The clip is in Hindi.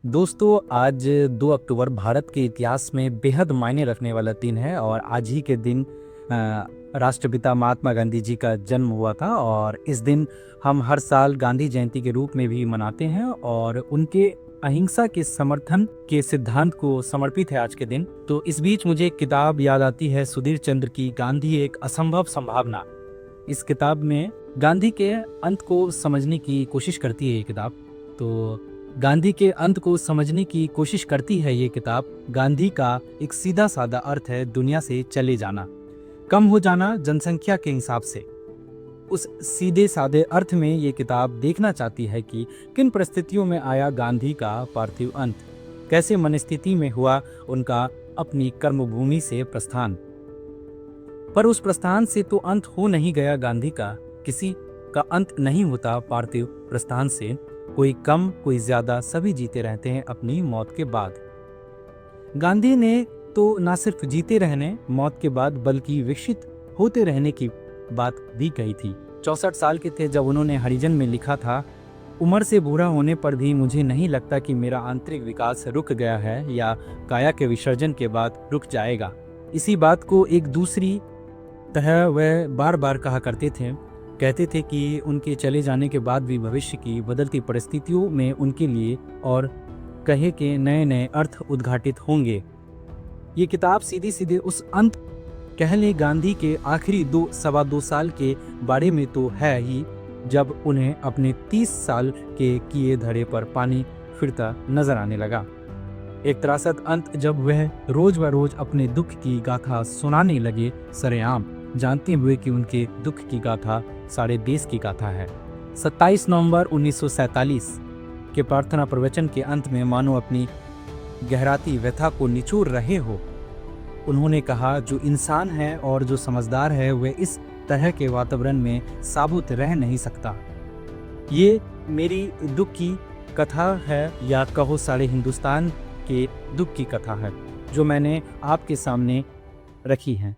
दोस्तों, आज 2 अक्टूबर भारत के इतिहास में बेहद मायने रखने वाला दिन है और आज ही के दिन राष्ट्रपिता महात्मा गांधी जी का जन्म हुआ था। और इस दिन हम हर साल गांधी जयंती के रूप में भी मनाते हैं और उनके अहिंसा के समर्थन के सिद्धांत को समर्पित है आज के दिन। तो इस बीच मुझे एक किताब याद आती है, सुधीर चंद्र की गांधी एक असंभव संभावना। इस किताब में गांधी के अंत को समझने की कोशिश करती है ये किताब। तो गांधी के अंत को समझने की कोशिश करती है ये किताब। गांधी का एक सीधा साधा अर्थ है दुनिया से चले जाना, कम हो जाना जनसंख्या के हिसाब से। उस सीधे साधे अर्थ में ये किताब देखना चाहती है कि किन परिस्थितियों में आया गांधी का पार्थिव अंत, कैसे मनस्थिति में हुआ उनका अपनी कर्मभूमि से प्रस्थान। पर उस प्रस्थान से तो अंत हो नहीं गया गांधी का, किसी का अंत नहीं होता पार्थिव प्रस्थान से। कोई कम कोई ज्यादा, सभी जीते रहते हैं अपनी मौत के बाद। गांधी ने तो ना सिर्फ जीते रहने मौत के बाद बल्कि विकसित होते रहने की बात भी कही थी। 64 साल के थे जब उन्होंने हरिजन में लिखा था, उम्र से बूढ़ा होने पर भी मुझे नहीं लगता कि मेरा आंतरिक विकास रुक गया है या काया के विसर्जन के बाद रुक जाएगा। इसी बात को एक दूसरी तरह वह बार बार कहा करते थे। कहते थे कि उनके चले जाने के बाद भी भविष्य की बदलती परिस्थितियों में उनके लिए और कहे के नए नए अर्थ उद्घाटित होंगे। ये किताब सीधे सीधे उस अंत, कह ले गांधी के आखिरी 2-2.25 साल के बारे में तो है ही, जब उन्हें अपने 30 साल के किए धरे पर पानी फिरता नजर आने लगा। एक त्रासद अंत, जब वह रोज ब रोज अपने दुख की गाथा सुनाने लगे सरेआम, जानते हुए कि उनके दुख की गाथा सारे देश की गाथा है। 27 नवंबर 1947 के प्रार्थना प्रवचन के अंत में मानो अपनी गहराती व्यथा को निचोड़ रहे हो, उन्होंने कहा, जो इंसान है और जो समझदार है वह इस तरह के वातावरण में साबुत रह नहीं सकता। ये मेरी दुख की कथा है, या कहो सारे हिंदुस्तान के दुख की कथा है, जो मैंने आपके सामने रखी है।